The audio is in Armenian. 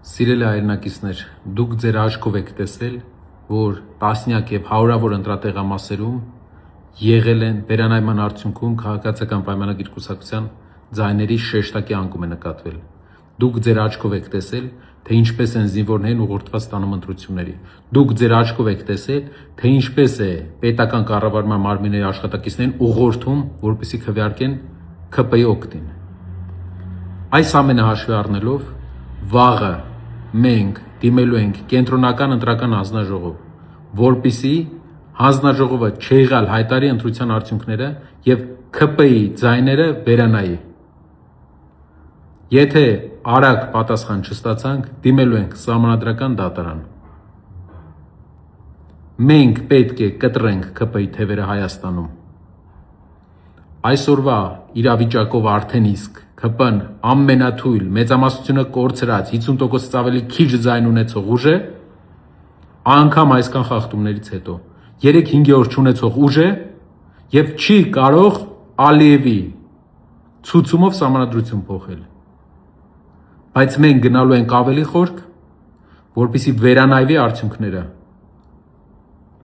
Սիրելի հայրենակիցներ, դուք ձեր աչքով եք տեսել, որ տասնյակ եւ հարյուրավոր ընտրատեղամասերում եղել են վերանայման արդյունքում քաղաքացիական պայմանագիր կուսակցության ձայների շեշտակի անկում է նկատվել։ Դուք ձեր աչքով եք տեսել, թե ինչպես են զինվորներին ուղղորդված տանում ընտրությունների։ Դուք ձեր աչքով եք տեսել, թե ինչպես է պետական կառավարման մարմինների աշխատակիցներին ուղղորդում, որպեսզի քվեարկեն ՔՊ-ի օգտին։ Այս ամենը հաշվի առնելով, վաղը մենք դիմելու ենք կենտրոնական ընտրական հանձնաժողով, որպեսզի հանձնաժողովը չեղյալ հայտարարի ընտրության արդյունքները եւ ՔՊ-ի ձայները վերանայի։ Եթե արագ պատասխան չստացանք, դիմելու ենք սահմանադրական դատարան։ Մենք պետք է կտրենք ՔՊ-ի թևերը Հայաստանում։ Այսօրվա իրավիճակով արդեն իսկ ՔՊ-ն ամենաթույլ, մեծամասնությունը կորցրած 50%-ից ավելի քիչ ձայն ունեցող ուժ է, անգամ այսքան խախտումներից հետո 3/5 չունեցող ուժ է եւ չի կարող Ալիևի ցուցումով սահմանադրություն փոխել։ Բայց մենք գնալու ենք ավելի խորք, որպեսզի վերանայվի արդյունքները։